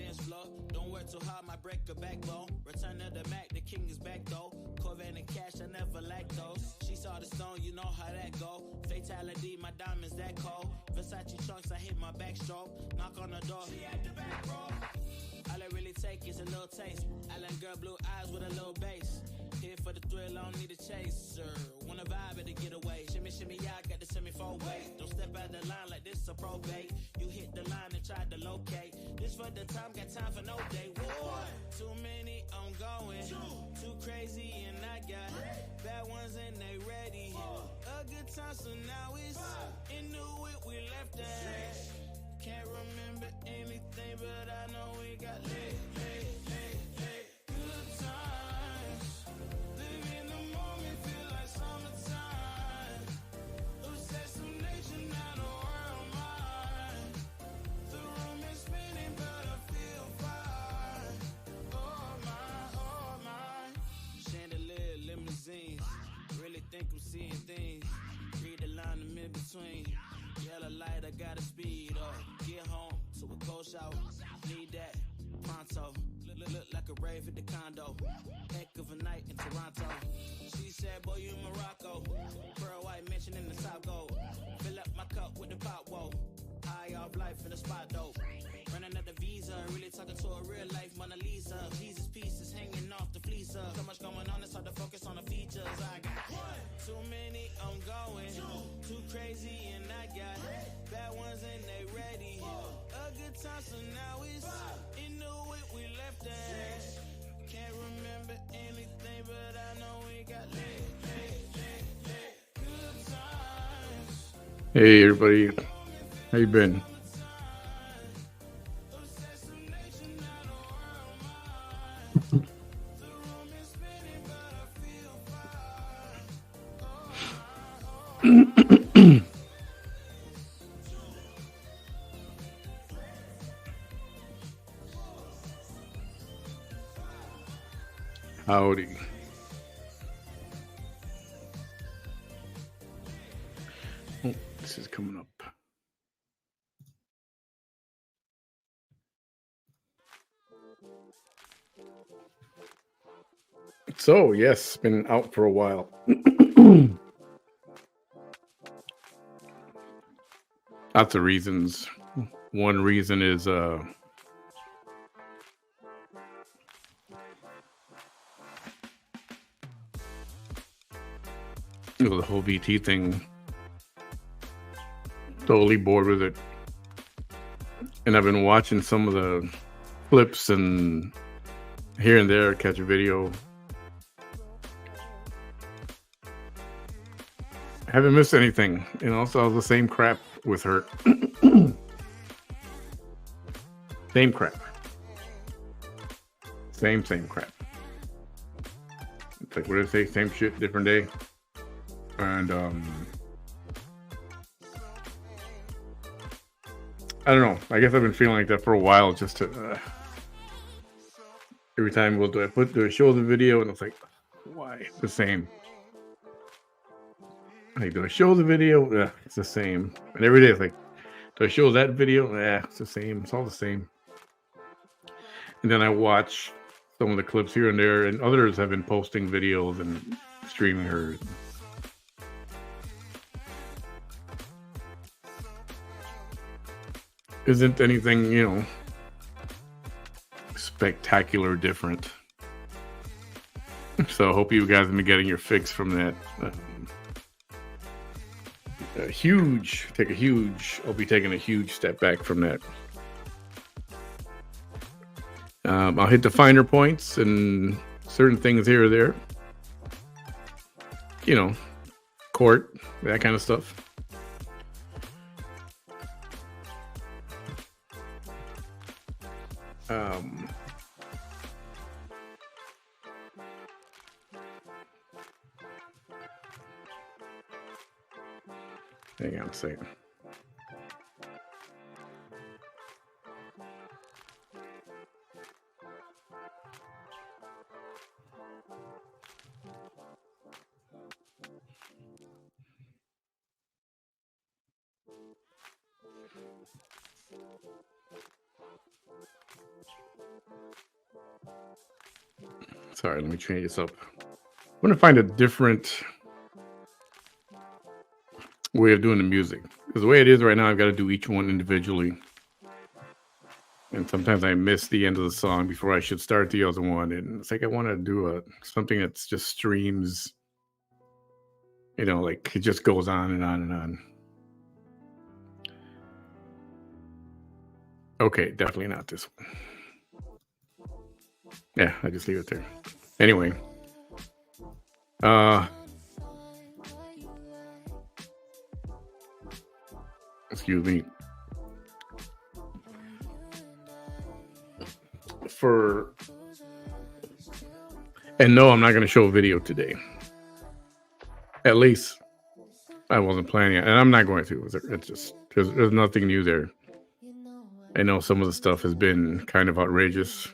dance floor. Don't work too hard, might break a backbone. Return of the Mac, the king is back though. Corvette and cash, I never lack those. She saw the stone, you know how that go. Fatality, my diamonds that cold. Versace trunks, I hit my backstroke. Knock on the door, she at the back, bro. All I really take is a little taste. Island girl, blue eyes with a little bass. Here for the thrill, I don't need a chaser. Wanna vibe at the getaway. Shimmy, shimmy, yeah, I got the semi-four way. Don't step out the line like this a probate. You hit the line and try to locate. This for the time, got time for no day. One, too many, I'm going. Too crazy and I got bad ones and they ready. A good time, so now it's into it, we left that. Can't remember anything, but I know we got lit. Good times. Live in the moment, feel like summertime. Assassination, not a world mine. The room is spinning, but I feel fine. Oh my. Chandelier, limousines. Really think I'm seeing things. Read the line in between. Yellow light, I gotta speed up. Get home to a cold shower. Need that pronto. Look like a rave at the condo. Heck of a night in Toronto. She said, boy, you in Morocco. Pearl white mention in the South Gold. Fill up my cup with the pop, whoa. High off life in the spot, though. Running out the visa, really talking to a real life Mona Lisa. Jesus pieces hanging off the fleece. So much going on, it's hard to focus on the features. I got one, too many, I'm going. Too crazy and I got bad ones and they ready. A good time, so now it's into it, we left that. Can't remember anything, but I know we got lit. Good times. Hey everybody, how you been? Howdy. Oh, this is coming up. So, yes, been out for a while. Lots of reasons. One reason is the whole VT thing. Totally bored with it. And I've been watching some of the clips and here and there catch a video. I haven't missed anything. So it's the same crap with her. Same crap. Same crap. It's like, what did I say? Same shit, different day. And I don't know. I guess I've been feeling like that for a while. Just to every time do I show the video, and it's like, why? It's the same. Like, do I show the video? Yeah, it's the same. And every day it's like, do I show that video? Yeah, it's the same. It's all the same. And then I watch some of the clips here and there, and others have been posting videos and streaming her. Isn't anything, spectacular different. So I hope you guys have been getting your fix from that. I'll be taking a huge step back from that. I'll hit the finer points and certain things here or there. Court, that kind of stuff. Hang on a second. Sorry, let me change this up. I'm going to find a different way of doing the music. Because the way it is right now, I've got to do each one individually. And sometimes I miss the end of the song before I should start the other one. And it's like I want to do something that's just streams, like it just goes on and on and on. Okay, definitely not this one. Yeah, I just leave it there. Anyway. Excuse me. And no, I'm not going to show a video today. At least I wasn't planning it, and I'm not going to. It's just there's nothing new there. I know some of the stuff has been kind of outrageous.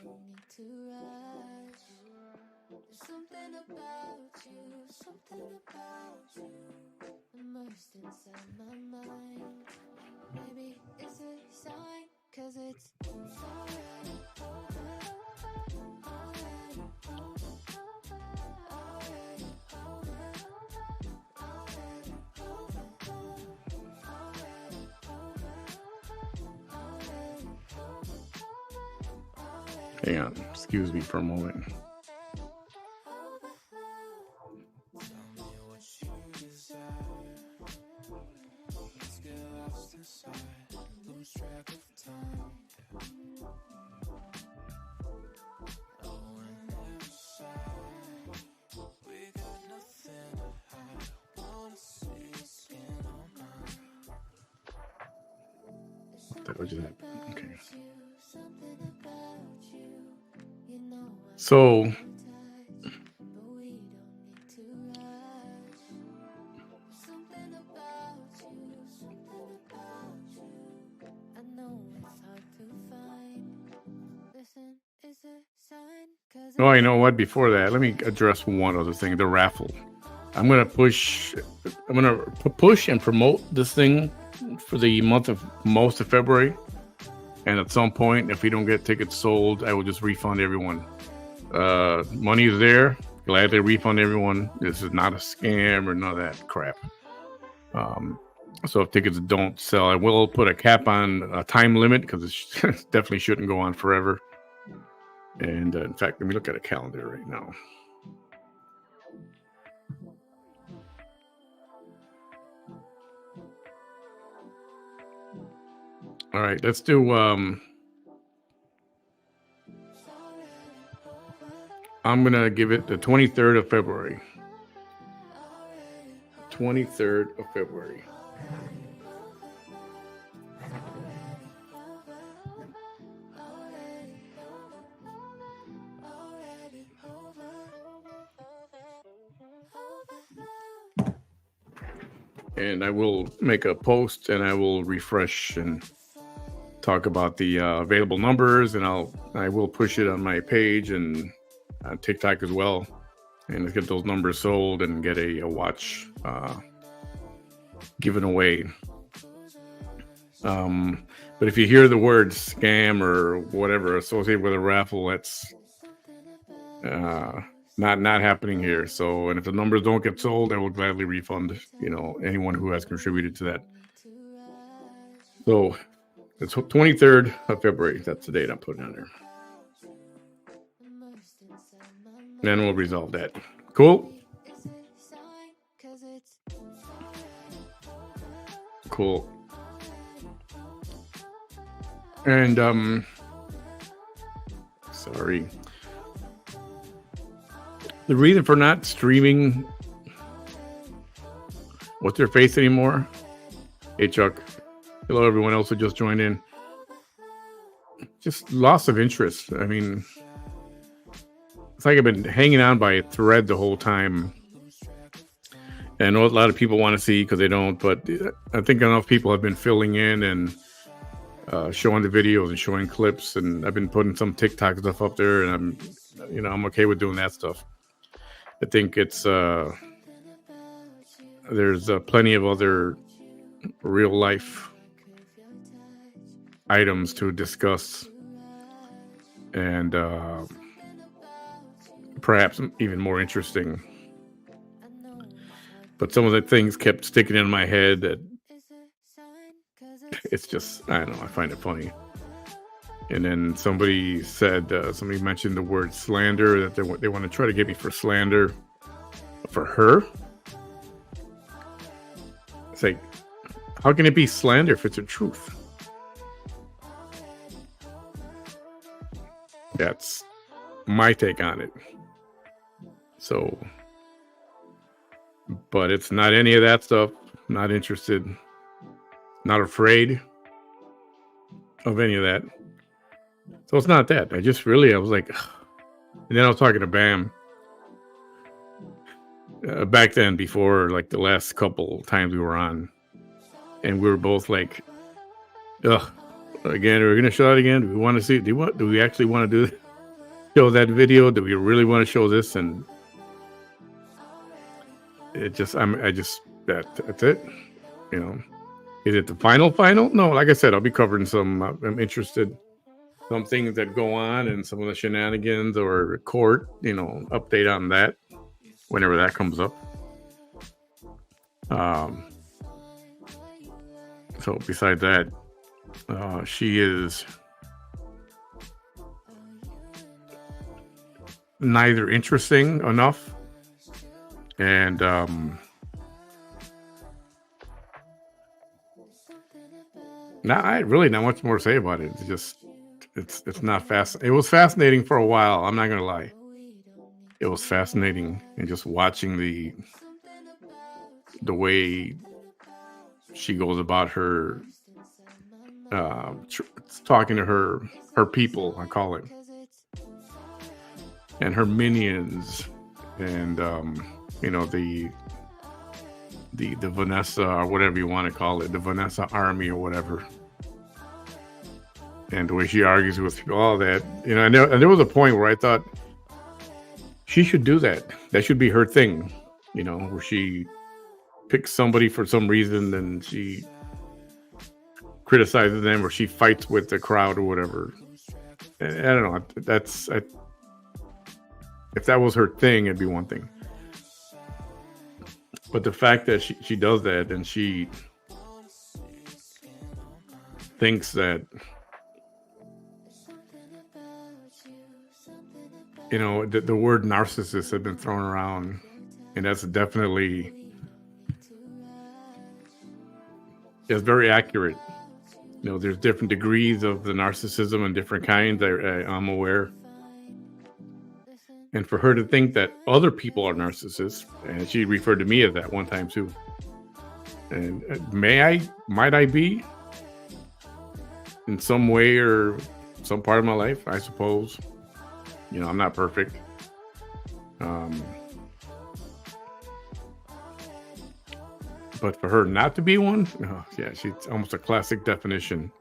Hang on, excuse me for a moment. That was just okay. So oh, you know what? Before that, let me address one other thing: the raffle. I'm gonna push and promote this thing for the most of February. And at some point, if we don't get tickets sold, I will just refund everyone. Money is there. Gladly refund everyone. This is not a scam or none of that crap. So if tickets don't sell, I will put a cap on a time limit because it definitely shouldn't go on forever. And in fact, let me look at a calendar right now. All right, let's do I'm gonna give it the 23rd of February. 23rd of February. And I will make a post and I will refresh and talk about the available numbers, and I will push it on my page and TikTok as well, and let's get those numbers sold and get a watch given away. But if you hear the word scam or whatever associated with a raffle, that's not happening here. So, and if the numbers don't get sold, I will gladly refund anyone who has contributed to that. So it's 23rd of February. That's the date I'm putting on there. Then we'll resolve that. Cool. Cool. And sorry. The reason for not streaming What's Their Face anymore? Hey Chuck. Hello everyone else who just joined in. Just loss of interest. I mean, it's like I've been hanging on by a thread the whole time. And I know a lot of people want to see because they don't, but I think enough people have been filling in and showing the videos and showing clips, and I've been putting some TikTok stuff up there, and I'm okay with doing that stuff. I think it's there's plenty of other real life items to discuss and perhaps even more interesting. But some of the things kept sticking in my head that it's just, I don't know, I find it funny. And then somebody said, somebody mentioned the word slander, that they want to try to get me for slander for her. It's like, how can it be slander if it's the truth? That's my take on it. So, but it's not any of that stuff. Not interested. Not afraid of any of that. So it's not that. I was like, ugh. And then I was talking to Bam back then, before like the last couple times we were on, and we were both like, ugh, again, we're gonna show it again. Do we want to see? Do we actually want to show that video? Do we really want to show this? And it just, that's it. You know, is it the final? No, like I said, I'll be covering some. I'm interested. Some things that go on and some of the shenanigans or court, update on that whenever that comes up. So besides that, she is neither interesting enough and I really not much more to say about it. It's just it's not fast. It was fascinating for a while. I'm not gonna lie. It was fascinating, and just watching the way she goes about her talking to her people, I call it, and her minions, and the Vanessa, or whatever you want to call it, the Vanessa army or whatever. And the way she argues with people, all that, and there was a point where I thought she should do that. That should be her thing, where she picks somebody for some reason and she criticizes them, or she fights with the crowd or whatever. I don't know. If that was her thing, it'd be one thing. But the fact that she does that, and she thinks that, the word narcissist had been thrown around, and that's definitely, it's very accurate. There's different degrees of the narcissism and different kinds. I'm aware. And for her to think that other people are narcissists, and she referred to me as that one time too. And might I be in some way or some part of my life, I suppose. I'm not perfect. But for her not to be one, yeah, she's almost a classic definition.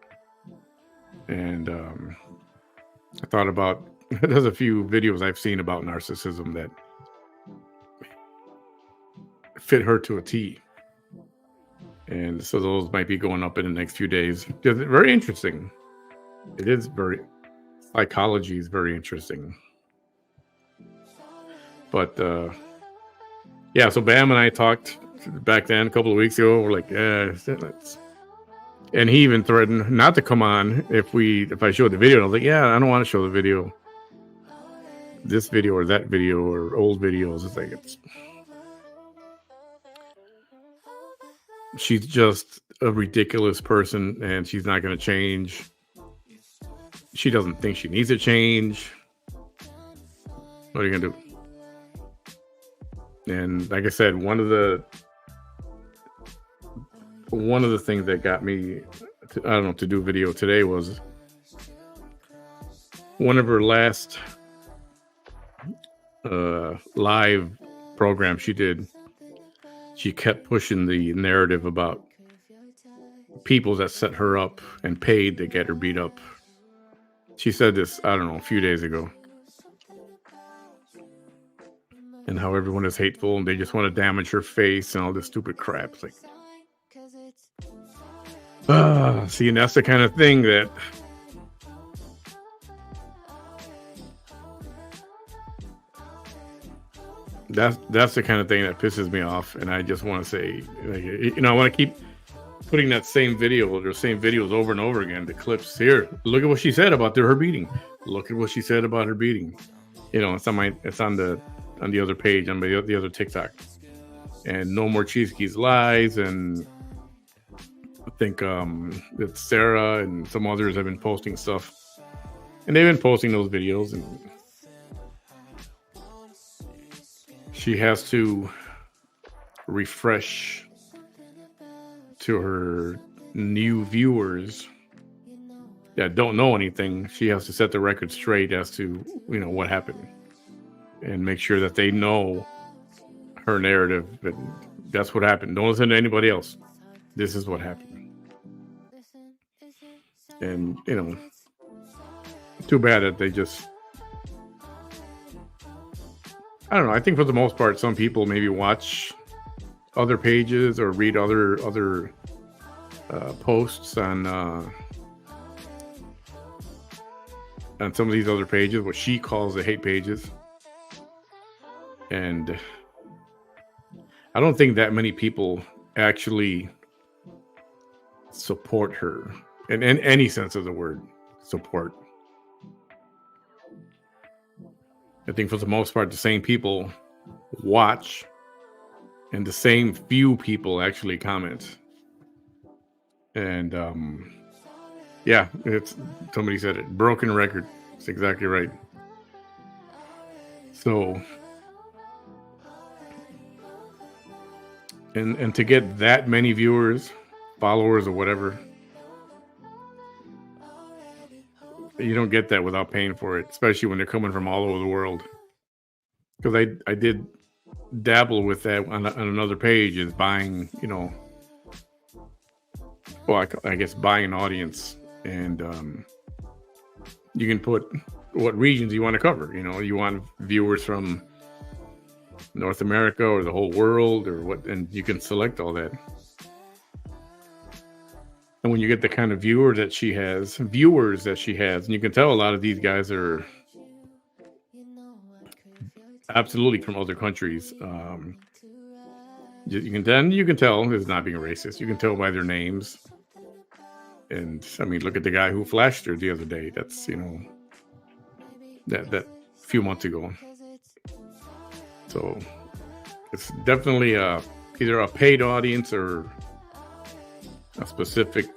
And I thought about, there's a few videos I've seen about narcissism that fit her to a T. And so those might be going up in the next few days. It's very interesting. It is psychology is very interesting. But yeah, so Bam and I talked back then a couple of weeks ago. We're like, yeah, and he even threatened not to come on if I showed the video. And I was like, yeah, I don't want to show the video. This video or that video or old videos. It's like, she's just a ridiculous person, and she's not going to change. She doesn't think she needs to change. What are you going to do? And like I said, one of the things that got me to do video today was one of her last live programs she did. She kept pushing the narrative about people that set her up and paid to get her beat up. She said this, a few days ago. And how everyone is hateful and they just want to damage her face and all this stupid crap. It's like, see, and that's the kind of thing that That's the kind of thing that pisses me off, and I just want to say, like, I want to keep putting that same video or same videos over and over again. The clips here. Look at what she said about her beating. Look at what she said about her beating. It's on the other page on the other TikTok. And no more Chief Keef's lies, and I think it's Sarah and some others have been posting stuff, and they've been posting those videos, and she has to refresh to her new viewers that don't know anything. She has to set the record straight as to what happened, and make sure that they know her narrative. But that's what happened. Don't listen to anybody else. This is what happened. And too bad that they just, I don't know. I think for the most part, some people maybe watch other pages or read other posts on some of these other pages, what she calls the hate pages. And I don't think that many people actually support her in any sense of the word support. I think for the most part, the same people watch and the same few people actually comment. And it's, somebody said it, broken record. It's exactly right. So, and to get that many viewers, followers, or whatever, you don't get that without paying for it, especially when they're coming from all over the world. Because I did dabble with that on another page, is buying, I guess buying an audience, and you can put what regions you want to cover. You want viewers from North America or the whole world or what, and you can select all that. And when you get the kind of viewers that she has, and you can tell a lot of these guys are absolutely from other countries. You can tell it's not being racist. You can tell by their names. And I mean, look at the guy who flashed her the other day. That's that few months ago. So it's definitely either a paid audience or a specific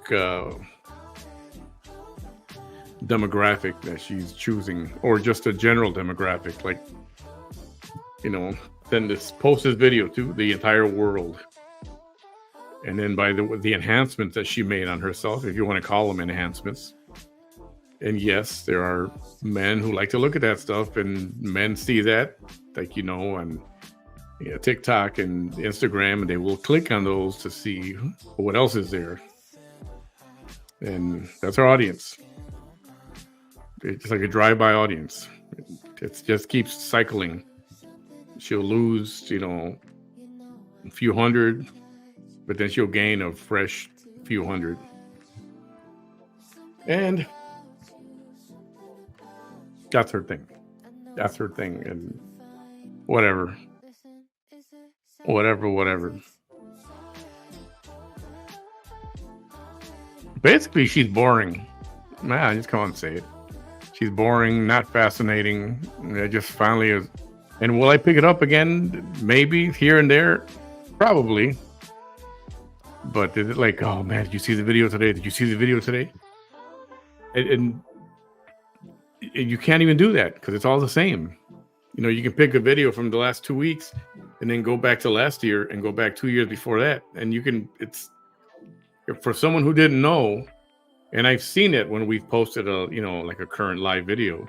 demographic that she's choosing, or just a general demographic. Like, then post this video to the entire world. And then by the enhancements that she made on herself, if you want to call them enhancements. And yes, there are men who like to look at that stuff, and men see that, like, on TikTok and Instagram, and they will click on those to see what else is there. And that's our audience. It's like a drive-by audience. It just keeps cycling. She'll lose, a few hundred, but then she'll gain a fresh few hundred. And that's her thing. And whatever. Basically, she's boring. Man, just come on and say it. She's boring, not fascinating. It just finally is. And will I pick it up again? Maybe here and there. Probably. But is it like, oh man, did you see the video today? And you can't even do that because it's all the same. You can pick a video from the last 2 weeks and then go back to last year and go back 2 years before that. And it's for someone who didn't know. And I've seen it when we've posted like a current live video.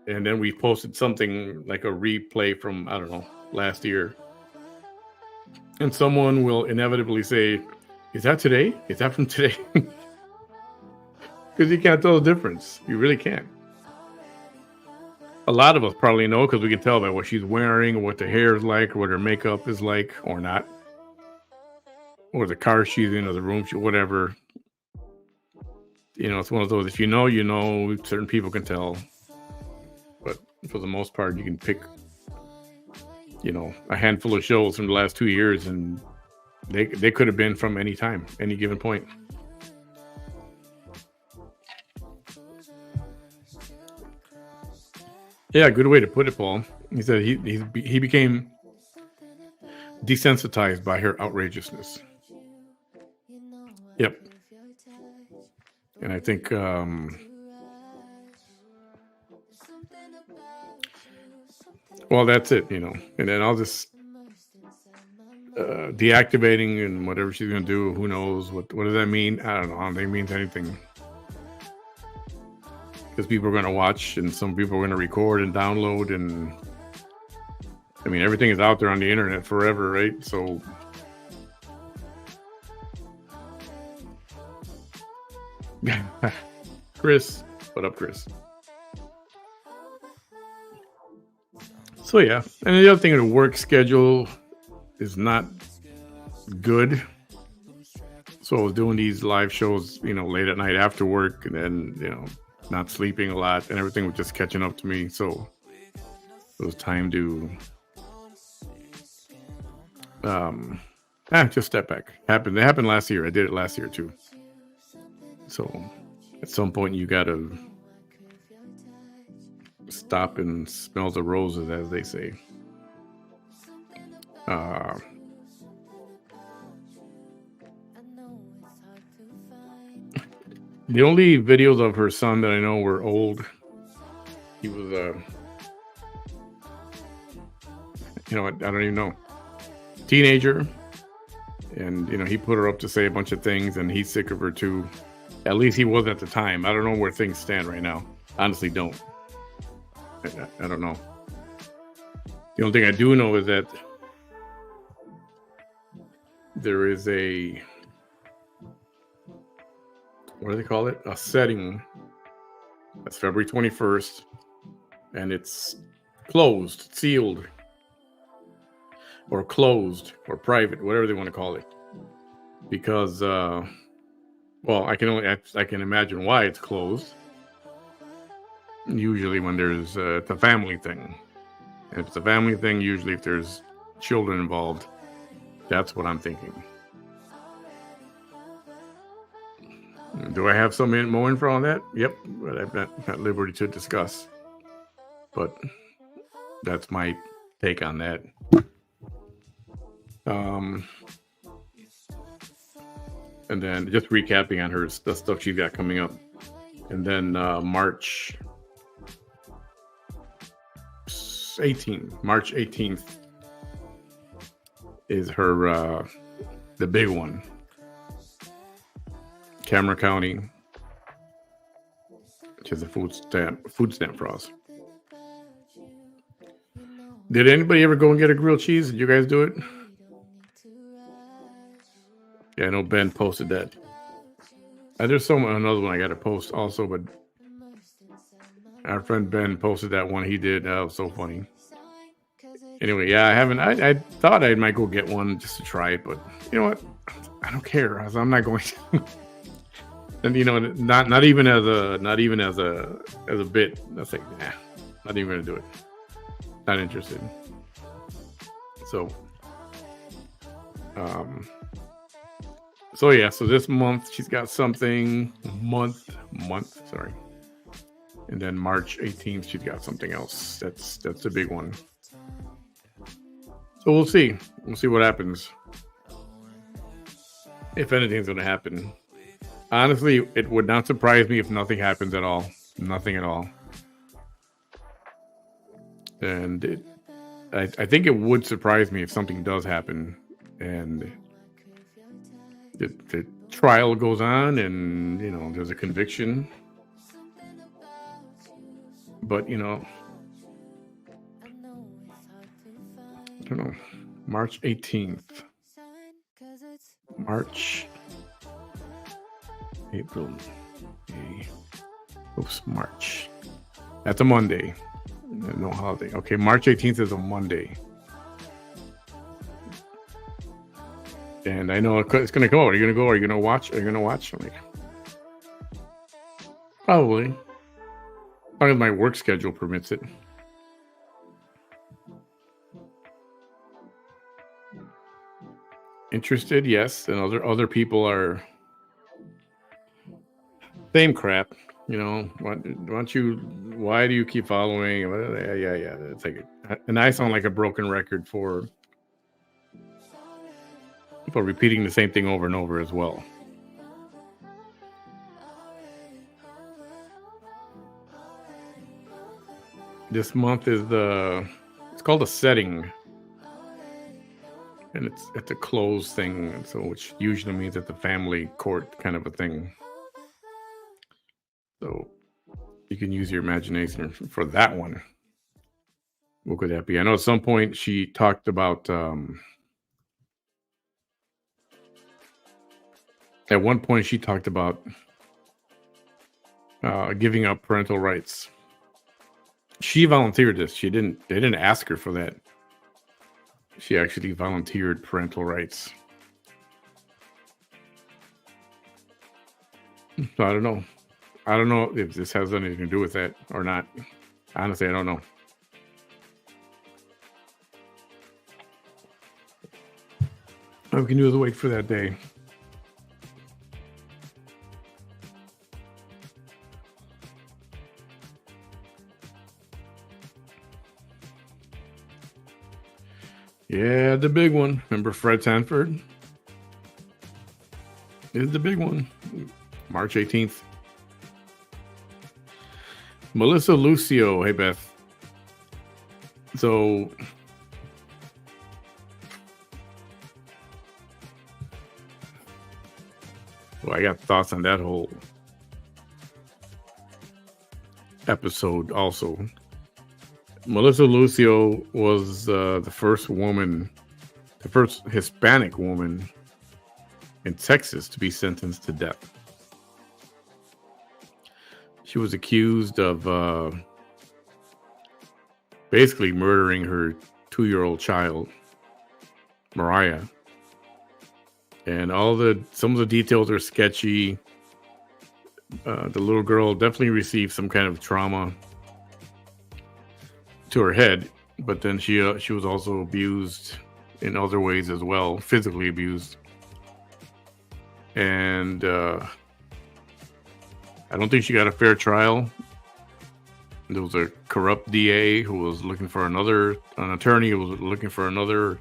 And then we posted something like a replay from, I don't know, last year. And someone will inevitably say, is that today? Is that from today? Because you can't tell the difference. You really can't. A lot of us probably know because we can tell by what she's wearing, or what the hair is like, or what her makeup is like, or not. Or the car she's in, or the room, whatever. It's one of those, if you know, certain people can tell. But for the most part, you can pick a handful of shows from the last 2 years, and they could have been from any time, any given point. Yeah, good way to put it, Paul. He said he became desensitized by her outrageousness. Yep. And I think well, that's it, and then I'll just deactivating and whatever she's gonna do, who knows what does that mean? I don't know. I don't think it means anything, because people are going to watch and some people are going to record and download, and I mean, everything is out there on the internet forever, right? So Chris, what up, Chris? So yeah, and the other thing, the work schedule is not good. So I was doing these live shows, late at night after work, and then, not sleeping a lot, and everything was just catching up to me. So it was time to just step back. It happened last year. I did it last year too. So at some point you gotta stop and smell the roses, as they say. The only videos of her son that I know were old. He was I don't even know, teenager, and he put her up to say a bunch of things, and he's sick of her too. At least he was at the time. I don't know where things stand right now. Honestly, don't. I don't know. The only thing I do know is that there is a, what do they call it? A setting. That's February 21st, and it's closed, sealed, or closed, or private, whatever they want to call it. Because, well, I can imagine why it's closed. Usually when there's it's a family thing. And if it's a family thing, usually if there's children involved, that's what I'm thinking. Do I have some more info on that? Yep, but I'm not at liberty to discuss. But that's my take on that. And then just recapping on the stuff she's got coming up. And then March 18th is her the big one. Cameron County, which is a food stamp for us. Did anybody ever go and get a grilled cheese? Did you guys do it? Yeah, I know Ben posted that. There's another one I got to post also, but our friend Ben posted that one he did. That was so funny. Anyway, yeah, I haven't. I thought I might go get one just to try it, but you know what? I don't care. I'm not going to. And not even as a bit. That's like, nah, not even gonna do it. Not interested. So, so this month she's got something. Sorry. And then March 18th she's got something else. That's the big one. So we'll see. We'll see what happens. If anything's gonna happen. Honestly, it would not surprise me if nothing happens at all. Nothing at all. And I think it would surprise me if something does happen and the trial goes on and, there's a conviction. But, I don't know. March 18th. March. That's a Monday. No holiday. Okay, March 18th is a Monday. And I know it's going to go. Are you going to go? Are you going to watch? I'm like, probably. As long as my work schedule permits it. interested, yes, and other people are same crap. Why do you keep following? Yeah. It's like, and I sound like a broken record for repeating the same thing over and over as well. This month is it's called a setting, and it's a closed thing, so which usually means it's a family court kind of a thing. So you can use your imagination for that one. What could that be? I know at some point she talked about at one point she talked about giving up parental rights. She volunteered this. They didn't ask her for that. She actually volunteered parental rights. So I don't know. I don't know if this has anything to do with that or not. Honestly, I don't know. All we can do is wait for that day. Yeah, the big one. Remember Fred Sanford? Is the big one. March 18th. Melissa Lucio. Hey, Beth. So I got thoughts on that whole episode also. Melissa Lucio was the first Hispanic woman in Texas to be sentenced to death. She was accused of basically murdering her 2-year-old child, Mariah. And some of the details are sketchy. The little girl definitely received some kind of trauma to her head, but then she was also abused in other ways as well, physically abused. And I don't think she got a fair trial. There was a corrupt DA who was looking for an attorney who was looking for another.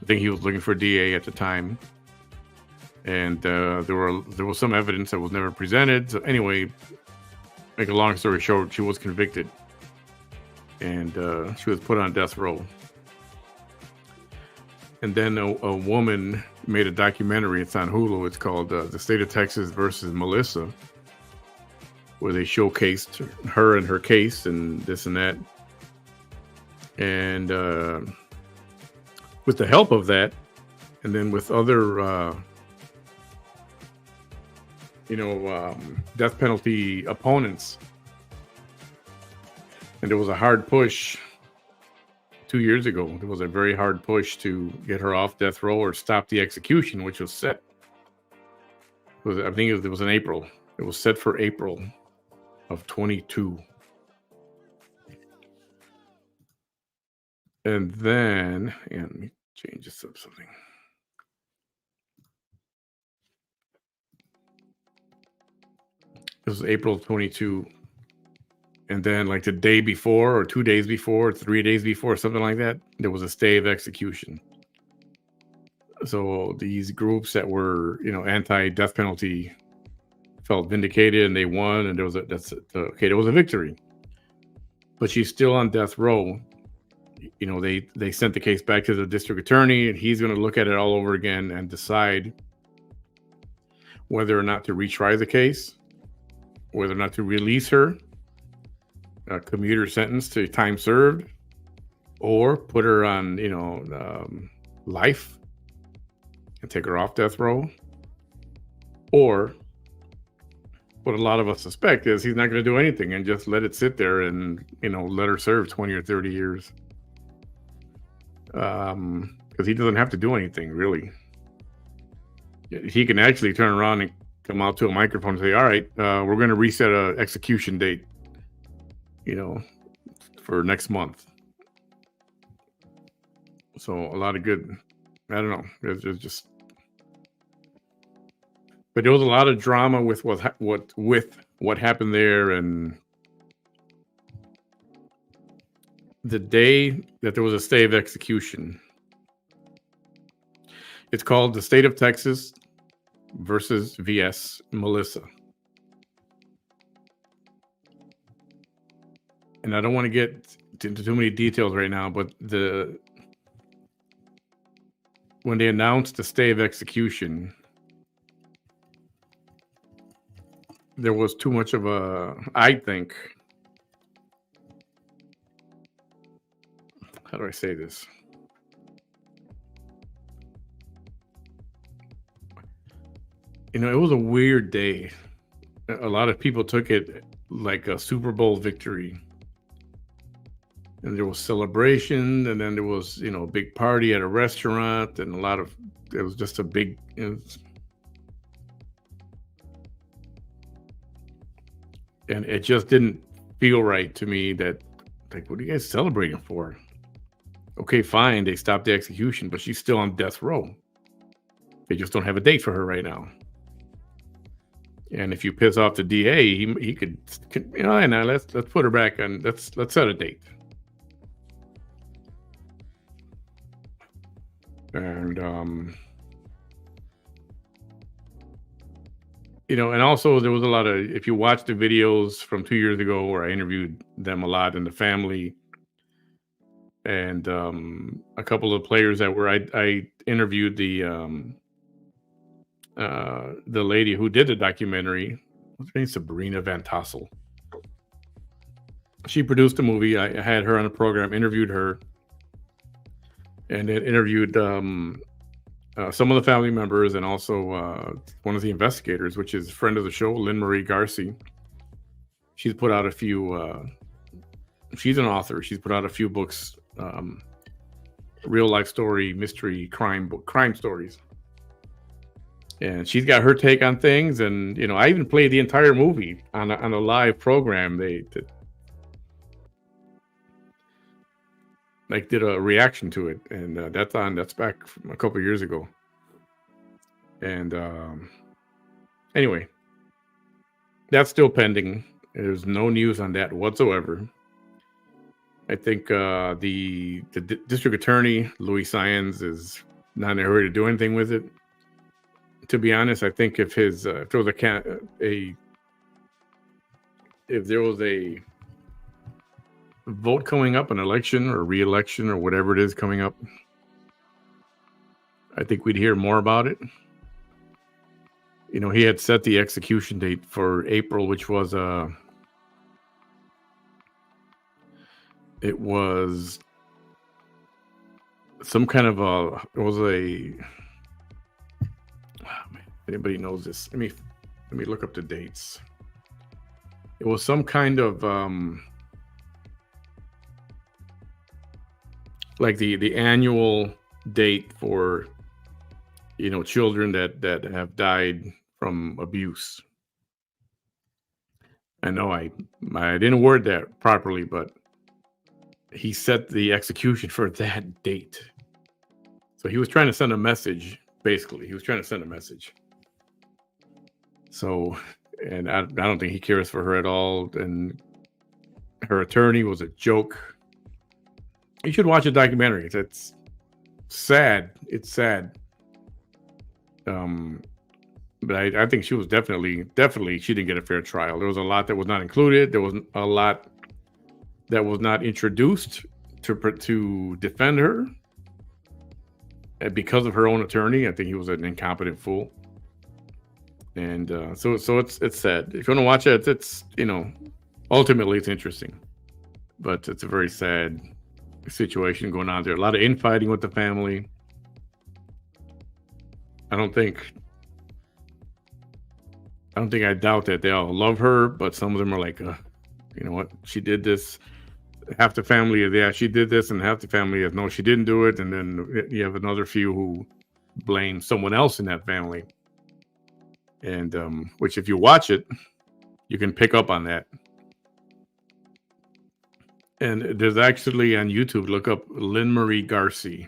I think he was looking for a DA at the time. And there was some evidence that was never presented. So anyway, make a long story short, she was convicted. And she was put on death row. And then a woman made a documentary. It's on Hulu. It's called The State of Texas versus Melissa, where they showcased her and her case and this and that. And with the help of that, and then with other, death penalty opponents, and there was a hard push 2 years ago. There was a very hard push to get her off death row or stop the execution, which was set. I think it was in April. It was set for April of 22. And then, let me change this up something. This was April 22. And then like the day before or 2 days before, 3 days before, something like that, there was a stay of execution. So these groups that were, anti-death penalty felt vindicated and they won, and there was a victory. But she's still on death row. They sent the case back to the district attorney, and he's going to look at it all over again and decide whether or not to retry the case, whether or not to release her, a commuter sentence to time served, or put her on, life and take her off death row. Or what a lot of us suspect is he's not going to do anything and just let it sit there and, let her serve 20 or 30 years. Because he doesn't have to do anything, really. He can actually turn around and come out to a microphone and say, all right, we're going to reset an execution date, for next month. So a lot of good, I don't know. It's just But there was a lot of drama with what happened there, and the day that there was a stay of execution. It's called the State of Texas versus VS Melissa. And I don't want to get into too many details right now, but when they announced the stay of execution, there was too much of I think, how do I say this? It was a weird day. A lot of people took it like a Super Bowl victory. And there was celebration, and then there was, a big party at a restaurant, and it was just a big, and it just didn't feel right to me that, like, what are you guys celebrating for? Okay, fine, they stopped the execution, but she's still on death row. They just don't have a date for her right now. And if you piss off the DA, he could let's put her back on. Let's set a date. And and also there was a lot of, if you watch the videos from 2 years ago where I interviewed them a lot and the family, and a couple of players that were, I interviewed the lady who did the documentary. What's her name? Sabrina Van Tassel. She produced the movie. I had her on the program, interviewed her, and then interviewed some of the family members, and also one of the investigators, which is a friend of the show, Lynn Marie Garcia. She's put out a few. She's an author. She's put out a few books, real life story, mystery, crime stories. And she's got her take on things, and I even played the entire movie on a live program. They did a reaction to it, and that's back from a couple of years ago. And anyway, that's still pending. There's no news on that whatsoever. I think the district attorney, Louis Science, is not in a hurry to do anything with it. To be honest, I think if there was a vote coming up, an election or re-election or whatever it is coming up, I think we'd hear more about it. He had set the execution date for April, which was it was some kind of anybody knows this? Let me look up the dates. It was some kind of like the annual date for children that have died from abuse. I know I didn't word that properly, but he set the execution for that date. So he was trying to send a message. Basically, he was trying to send a message. So, and I don't think he cares for her at all. And her attorney was a joke. You should watch a documentary. It's sad. It's sad. But I think she was definitely she didn't get a fair trial. There was a lot that was not included. There was a lot that was not introduced to defend her. And because of her own attorney, I think he was an incompetent fool. And so it's sad. If you want to watch it, it's ultimately it's interesting, but it's a very sad situation going on there. A lot of infighting with the family. I doubt that they all love her, but some of them are like, you know what, she did this. Half the family is, yeah, she did this, and half the family is, no, she didn't do it. And then you have another few who blame someone else in that family. And which, if you watch it, you can pick up on that. And there's actually on YouTube, look up Lynn Marie Garcia.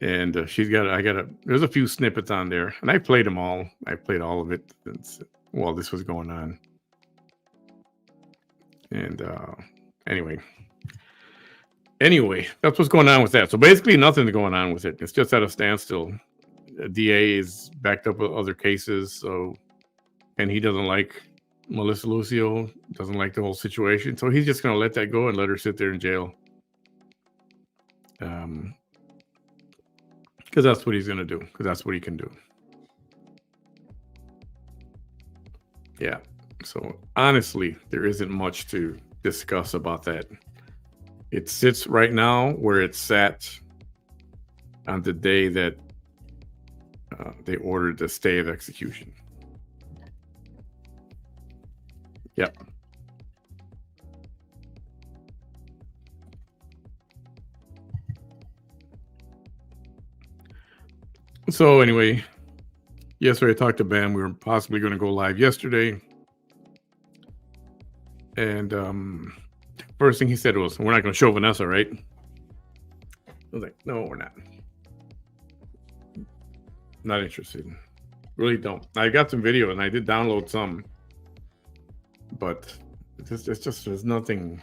And there's a few snippets on there, and I played them all. I played all of it while this was going on. And anyway, that's what's going on with that. So basically, nothing's going on with it. It's just at a standstill. The DA is backed up with other cases, and he doesn't like Melissa Lucio, doesn't like the whole situation, so he's just going to let that go and let her sit there in jail. Because that's what he's going to do. Because that's what he can do. Yeah. So honestly, there isn't much to discuss about that. It sits right now where it sat on the day that they ordered the stay of execution. Yep. So anyway, yesterday I talked to Bam. We were possibly going to go live yesterday. And first thing he said was, we're not going to show Vanessa, right? I was like, no, we're not. Not interested. Really don't. I got some video and I did download some. But it's just there's nothing.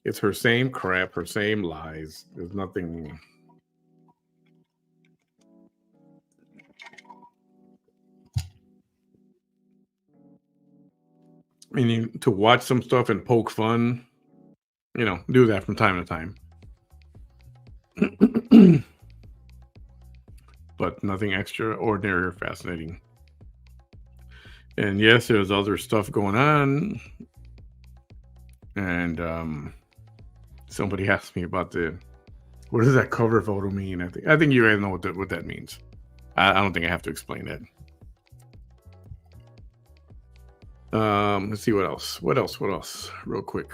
It's her same crap, her same lies. There's nothing. Meaning to watch some stuff and poke fun, do that from time to time. But nothing extraordinary or fascinating. And yes, there's other stuff going on. And somebody asked me about what does that cover photo mean? I think you guys know what that means. I don't think I have to explain that. Let's see what else. What else? Real quick.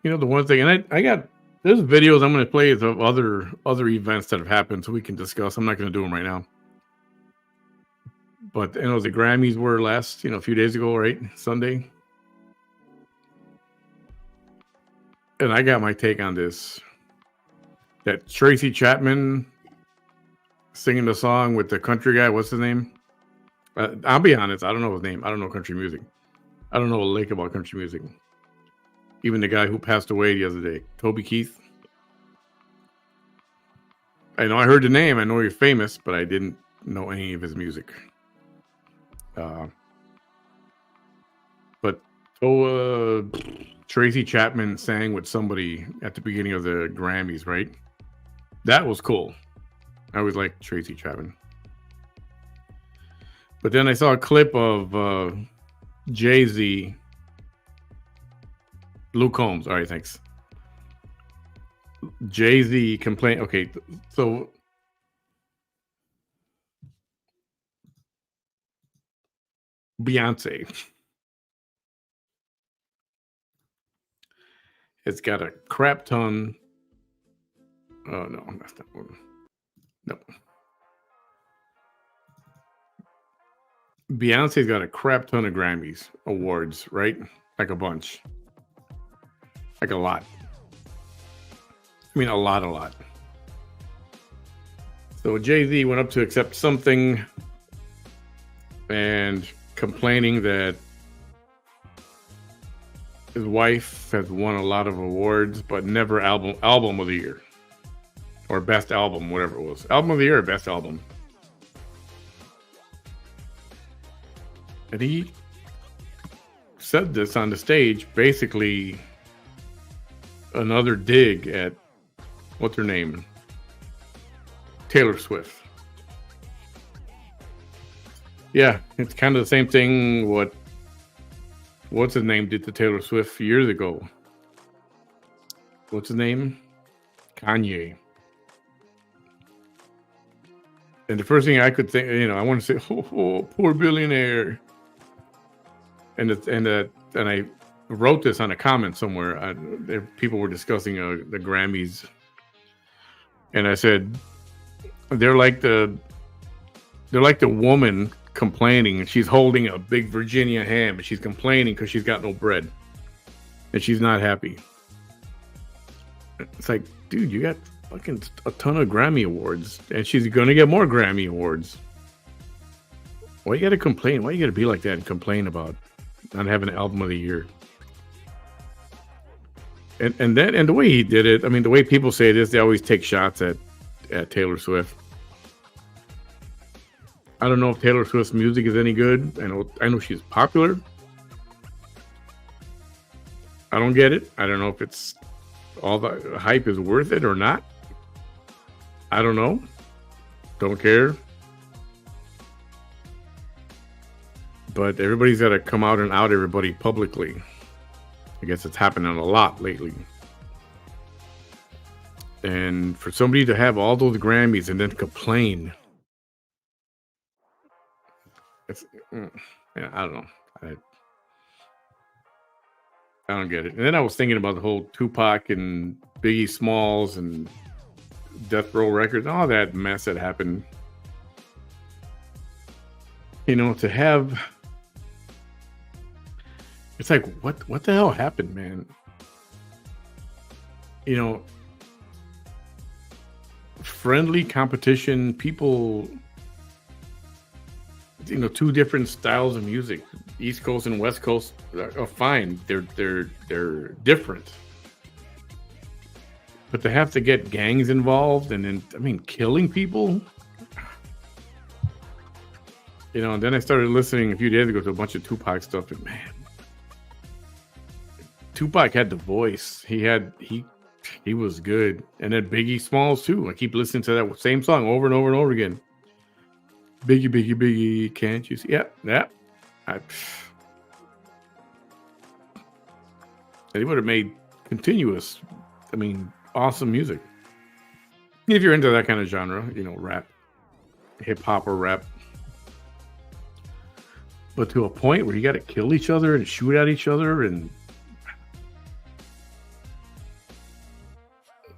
The one thing, and I got there's videos I'm going to play of other events that have happened, so we can discuss. I'm not going to do them right now. But the Grammys were last, a few days ago, right? Sunday. And I got my take on this. That Tracy Chapman singing the song with the country guy. What's his name? I'll be honest. I don't know his name. I don't know country music. I don't know a lick about country music. Even the guy who passed away the other day, Toby Keith. I know I heard the name. I know you're famous, but I didn't know any of his music. But Tracy Chapman sang with somebody at the beginning of the Grammys, right? That was cool. I always liked Tracy Chapman. But then I saw a clip of Jay-Z. Luke Combs. All right, thanks. Jay-Z complained. Okay, so Beyonce. It's got a crap ton. Oh, no, that's not one. No. Beyonce's got a crap ton of Grammys awards, right? Like a bunch. Like a lot. I mean, a lot. So Jay-Z went up to accept something and complaining that his wife has won a lot of awards, but never album of the year. Or best album, whatever it was. Album of the year or best album. And he said this on the stage, basically another dig at, what's her name? Taylor Swift. Yeah, it's kind of the same thing what's his name did to Taylor Swift years ago. What's his name? Kanye. And the first thing I could think, I want to say, oh, poor billionaire. And I wrote this on a comment somewhere. People were discussing the Grammys, and I said they're like the woman complaining, and she's holding a big Virginia ham, and she's complaining because she's got no bread. and she's not happy. It's like, dude, you got fucking a ton of Grammy awards, and she's gonna get more Grammy awards. Why you gotta complain? Why you gotta be like that and complain about not having an album of the year? And the way he did it, I mean, the way people say this, they always take shots at Taylor Swift. I don't know if Taylor Swift's music is any good. I know she's popular. I don't get it. I don't know if it's all the hype is worth it or not. I don't know. Don't care. But everybody's got to come out and out everybody publicly. I guess it's happening a lot lately. And for somebody to have all those Grammys and then complain, I don't know. I don't get it. And then I was thinking about the whole Tupac and Biggie Smalls and Death Row Records, and all that mess that happened. To have... It's like, what the hell happened, man? Friendly competition, people, two different styles of music, East Coast and West Coast are fine. They're different. But to have to get gangs involved and then, killing people, and then I started listening a few days ago to a bunch of Tupac stuff, and man, Tupac had the voice. He was good. And then Biggie Smalls too. I keep listening to that same song over and over and over again. Biggie, Biggie, Biggie, can't you see? Yeah. They would have made continuous, awesome music. If you're into that kind of genre, rap, hip hop or rap. But to a point where you got to kill each other and shoot at each other and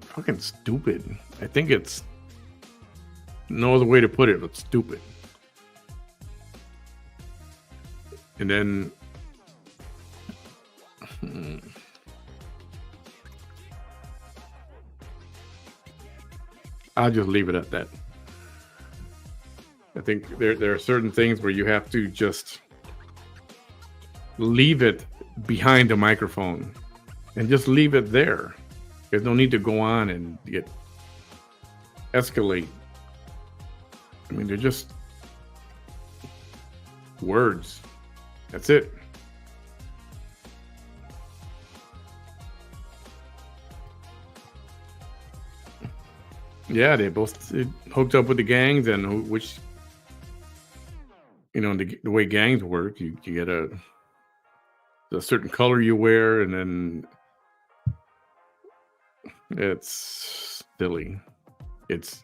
fucking stupid. I think it's no other way to put it but stupid. And then I'll just leave it at that. I think there are certain things where you have to just leave it behind the microphone and just leave it there. There's no need to go on and escalate. They're just words. That's it. Yeah, they both hooked up with the gangs, and which, the way gangs work, you get a certain color you wear, and then it's silly. It's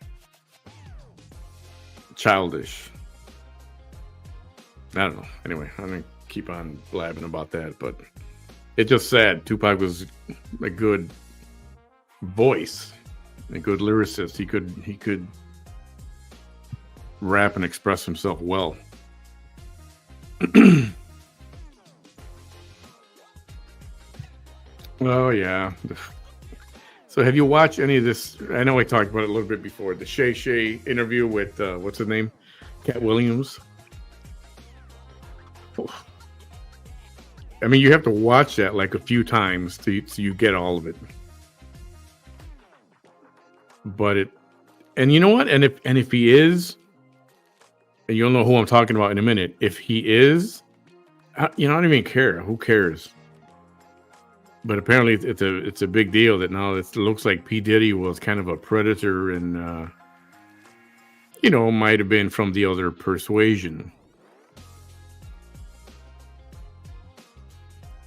childish. I don't know. Anyway, I'm going to keep on blabbing about that, but it's just sad. Tupac was a good voice, a good lyricist. He could rap and express himself well. Oh, yeah. So have you watched any of this? I know I talked about it a little bit before. The Shay Shay interview with, what's his name? Cat Williams. You have to watch that like a few times so you get all of it. But and you know what? And if he is, and you'll know who I'm talking about in a minute. If he is, I don't even care. Who cares? But apparently it's a big deal that now it looks like P. Diddy was kind of a predator and, might have been from the other persuasion.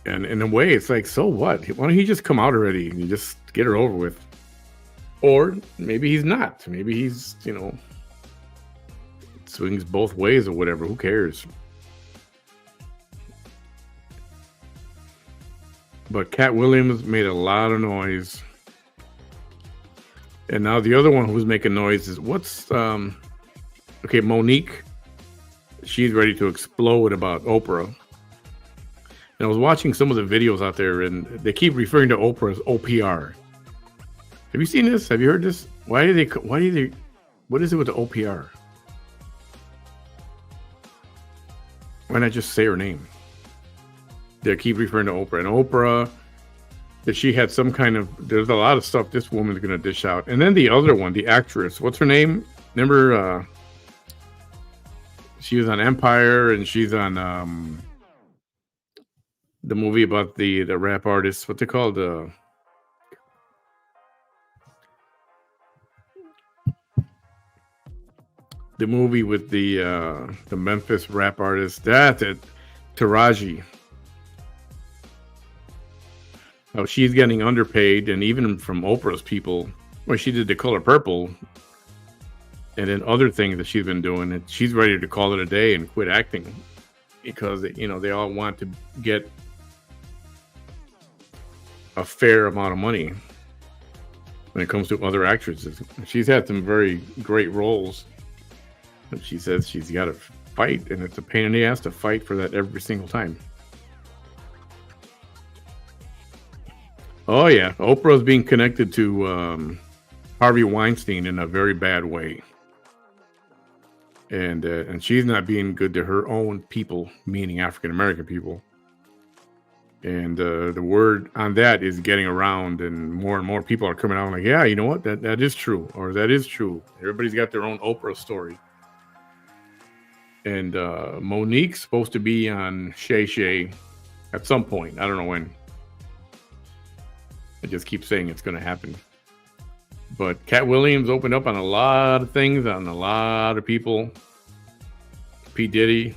And in a way, it's like, so what? Why don't he just come out already and you just get it over with? Or maybe he's not. Maybe he's, swings both ways or whatever. Who cares? But Cat Williams made a lot of noise. And now the other one who's making noise is Monique. She's ready to explode about Oprah. And I was watching some of the videos out there, and they keep referring to Oprah as OPR. Have you seen this? Have you heard this? Why do they? What is it with the OPR? Why not just say her name? They keep referring to Oprah, and Oprah, that she had some kind of. There's a lot of stuff this woman's going to dish out, and then the other one, the actress. What's her name? Remember? She was on Empire, and she's on the movie about the rap artist. What's it called? The movie with the Memphis rap artist. That's it. Taraji. Oh, she's getting underpaid, and even from Oprah's people. Well, she did The Color Purple, and then other things that she's been doing. And she's ready to call it a day and quit acting because they all want to get a fair amount of money when it comes to other actresses. She's had some very great roles, but she says she's got to fight, and it's a pain in the ass to fight for that every single time. Oh yeah, Oprah's being connected to Harvey Weinstein in a very bad way, and she's not being good to her own people, meaning African American people. And the word on that is getting around, and more people are coming out like, yeah, you know what, that is true, or that is true. Everybody's got their own Oprah story. And Monique's supposed to be on Shay Shay at some point. I don't know when. I just keep saying it's going to happen. But Cat Williams opened up on a lot of things, on a lot of people. P. Diddy.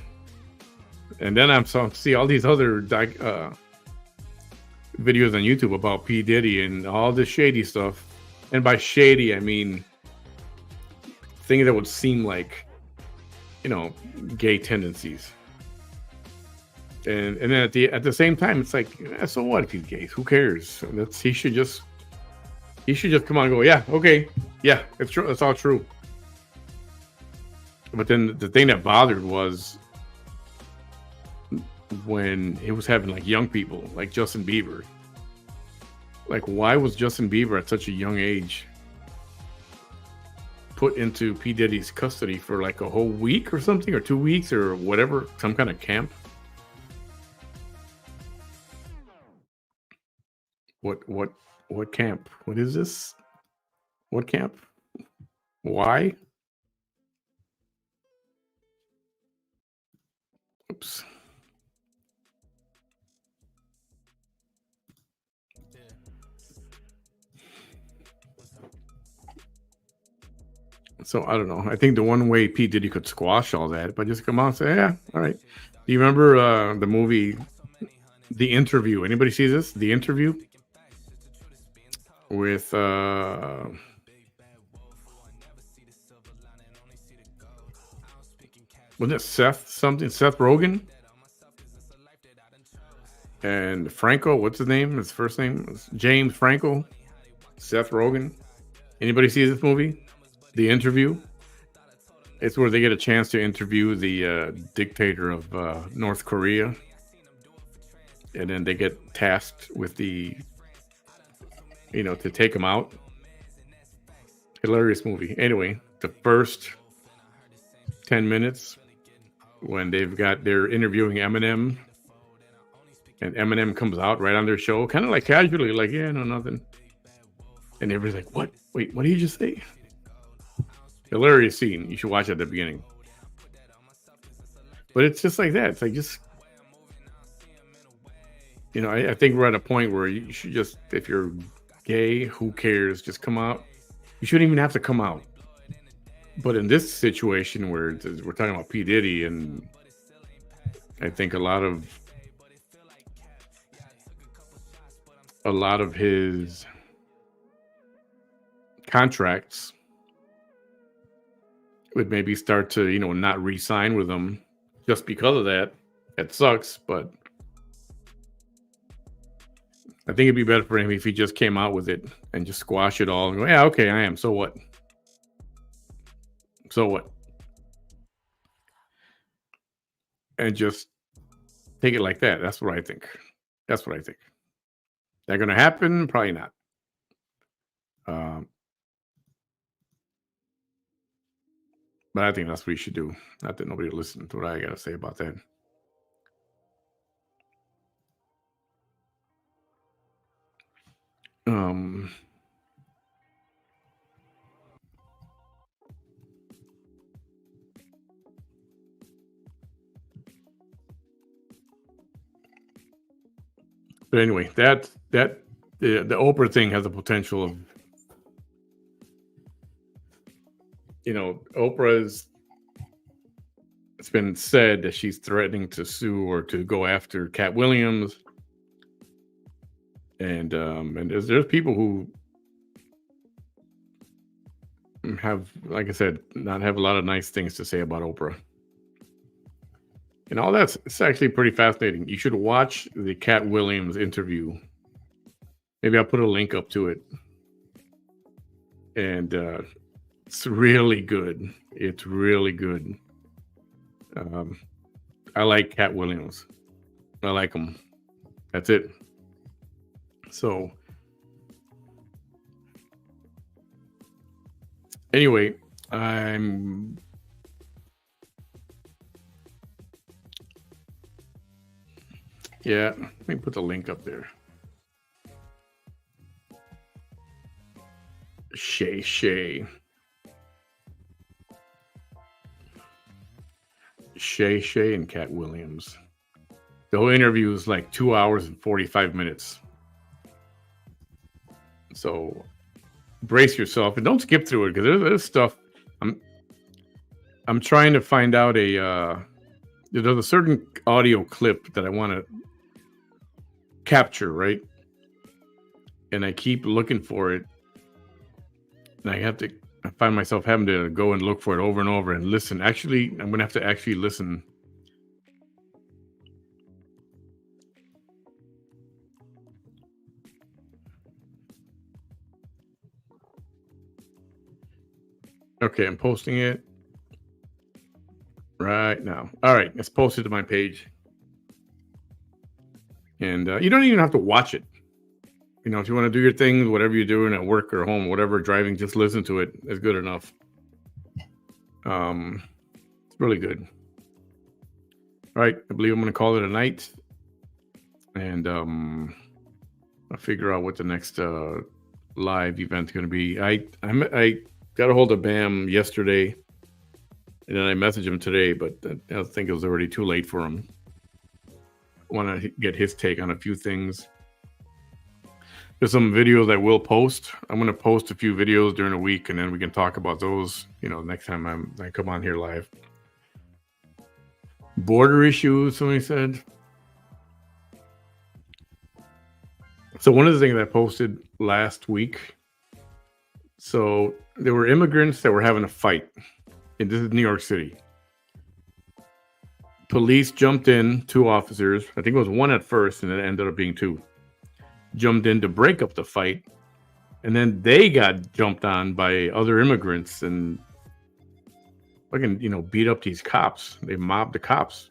And then I'm starting to see all these other videos on YouTube about P. Diddy and all this shady stuff. And by shady, I mean things that would seem like, gay tendencies. And then at the same time, it's like, so what if he's gay? Who cares? He should just come on and go, yeah, okay, yeah, it's true, it's all true. But then the thing that bothered was when it was having like young people, like Justin Bieber. Like, why was Justin Bieber at such a young age put into P. Diddy's custody for like a whole week or something, or 2 weeks or whatever, some kind of camp? What camp? What is this? What camp? Why? Oops. So I don't know. I think the one way P. Diddy could squash all that, but just come on and say, yeah, all right. Do you remember the movie The Interview? Anybody see this? The Interview? With wasn't it Seth Rogen? And Franco, what's his name? His first name is James Franco. Seth Rogen. Anybody see this movie? The Interview? It's where they get a chance to interview the dictator of North Korea. And then they get tasked with to take him out. Hilarious movie. Anyway, the first 10 minutes when they're interviewing Eminem, and Eminem comes out right on their show, kind of like casually, like, yeah, no, nothing. And everybody's like, what? Wait, what did you just say? Hilarious scene. You should watch it at the beginning. But it's just like that. It's like, just, I think we're at a point where you should just, if you're gay, who cares? Just come out. You shouldn't even have to come out. But in this situation where we're talking about P. Diddy, and I think a lot of his contracts would maybe start to, not re-sign with them just because of that. It sucks, but I think it'd be better for him if he just came out with it and just squash it all and go, yeah, okay, I am. So what? So what? And just Take it like that. That's what I think. That's what I think. That going to happen? Probably not. But I think that's what you should do. Not that nobody will listen to what I got to say about that. But anyway, the Oprah thing has the potential of, Oprah's. It's been said that she's threatening to sue or to go after Cat Williams, and there's people who have, like I said, not have a lot of nice things to say about Oprah. And all it's actually pretty fascinating. You should watch the Cat Williams interview. Maybe I'll put a link up to it. And it's really good. It's really good. I like Cat Williams. I like him. That's it. So anyway, let me put the link up there. Shay and Cat Williams. The whole interview is like 2 hours and 45 minutes. So brace yourself and don't skip through it, because there's stuff. I'm trying to find out there's a certain audio clip that I want to capture, right? And I keep looking for it. And I find myself having to go and look for it over and over and listen. Actually, I'm going to have to actually listen. Okay, I'm posting it right now. All right, it's posted to my page. And you don't even have to watch it. If you want to do your thing, whatever you're doing at work or home, whatever, driving, just listen to it. It's good enough. It's really good. All right, I believe I'm going to call it a night. And I'll figure out what the next live event is going to be. I got a hold of Bam yesterday, and then I messaged him today, but I think it was already too late for him. I want to get his take on a few things. There's some videos I will post. I'm going to post a few videos during the week, and then we can talk about those, next time I come on here live. Border issues, somebody said. So one of the things I posted last week, so there were immigrants that were having a fight. And this is New York City. Police jumped in, 2 officers. I think it was one at first, and it ended up being 2. Jumped in to break up the fight, and then they got jumped on by other immigrants and fucking, beat up these cops. They mobbed the cops.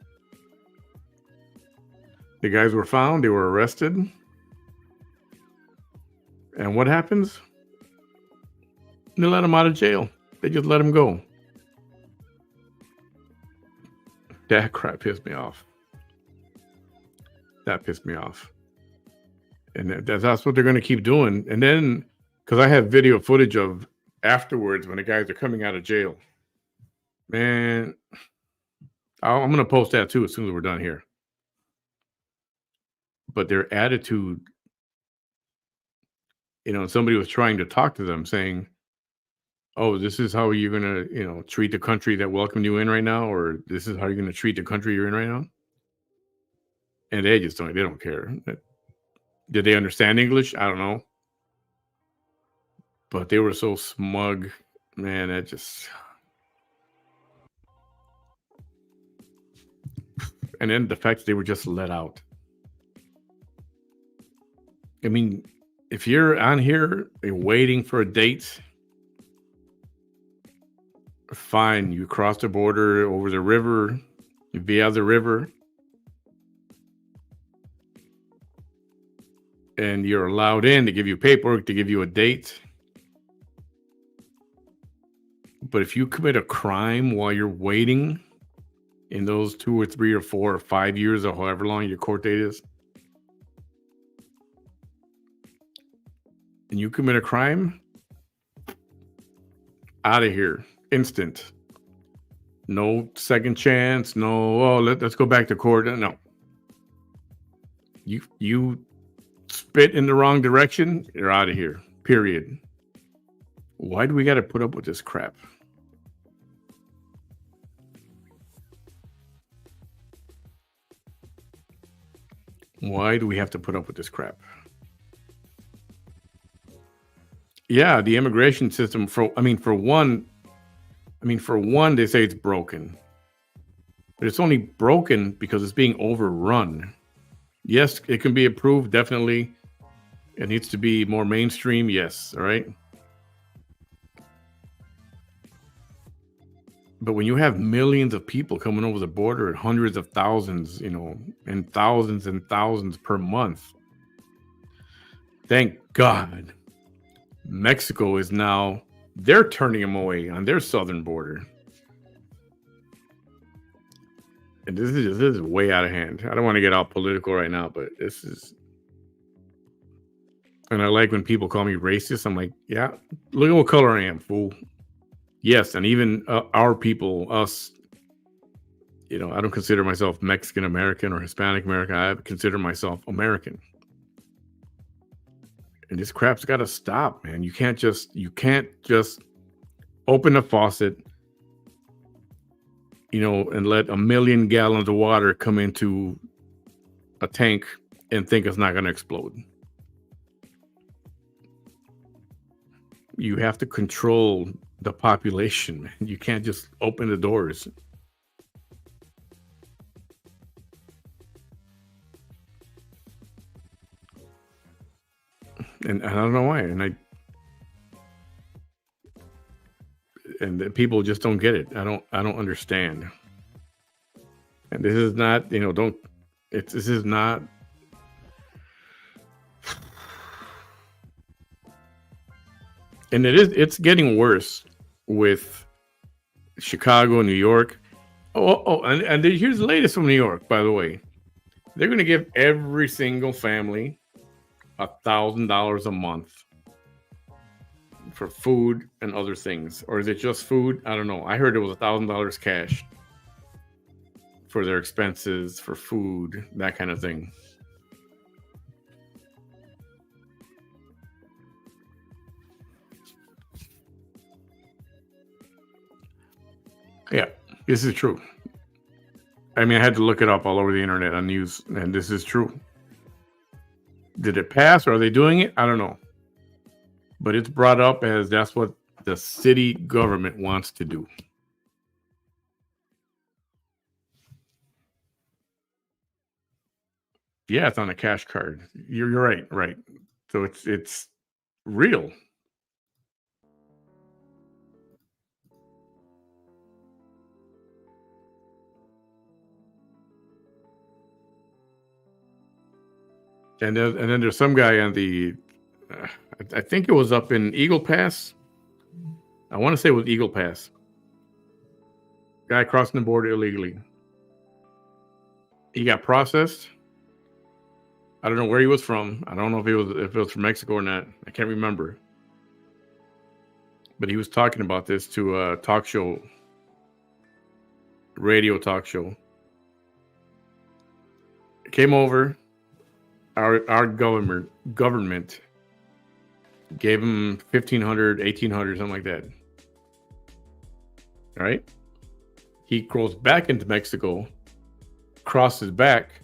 The guys were found, they were arrested. And what happens? They let them out of jail. They just let them go. That crap pissed me off. That pissed me off. And that's what they're going to keep doing. And then, because I have video footage of afterwards when the guys are coming out of jail. Man, I'm going to post that too as soon as we're done here. But their attitude, somebody was trying to talk to them saying, oh, this is how you're going to, treat the country that welcomed you in right now, or this is how you're going to treat the country you're in right now. And they don't care. Did they understand English? I don't know. But they were so smug, man, that just... And then the fact that they were just let out. I mean, if you're on here waiting for a date, fine, you cross the border over the river, via the river. and you're allowed in, to give you paperwork, to give you a date. But if you commit a crime while you're waiting in those 2 or 3 or 4 or 5 years or however long your court date is, and you commit a crime, out of here, instant. No second chance. No, let's go back to court. No. You spit in the wrong direction, you're out of here. Period. Why do we got to put up with this crap? Why do we have to put up with this crap? Yeah, the immigration system, for one, they say it's broken. But it's only broken because it's being overrun. Yes, it can be improved, definitely. It needs to be more mainstream, yes, all right? But when you have millions of people coming over the border and hundreds of thousands, and thousands per month, thank God, Mexico is now, they're turning them away on their southern border. And this is way out of hand. I don't want to get all political right now, but this is... And I like when people call me racist. I'm like, yeah, look at what color I am, fool. Yes, and even our people, us, I don't consider myself Mexican American or Hispanic American. I consider myself American. And this crap's got to stop, man. You can't just open the faucet, and let 1 million gallons of water come into a tank and think it's not going to explode. You have to control the population, man. You can't just open the doors. And I don't know why. And people just don't get it. I don't understand. And this is not, this is not. And it's getting worse with Chicago, New York. And here's the latest from New York, by the way. They're going to give every single family $1,000 a month for food and other things. Or is it just food? I don't know. I heard it was $1,000 cash for their expenses, for food, that kind of thing. Yeah, this is true. I had to look it up all over the internet on news, and this is true. Did it pass, or are they doing it? I don't know. But it's brought up as that's what the city government wants to do. Yeah, it's on a cash card. You're right. So it's real. And then there's some guy on the, I think it was up in Eagle Pass. I want to say it was Eagle Pass. Guy crossing the border illegally. He got processed. I don't know where he was from. I don't know if it was from Mexico or not. I can't remember. But he was talking about this to a talk show, radio talk show. Came over. Our government gave him $1,500, $1,800, something like that. All right. He goes back into Mexico, crosses back,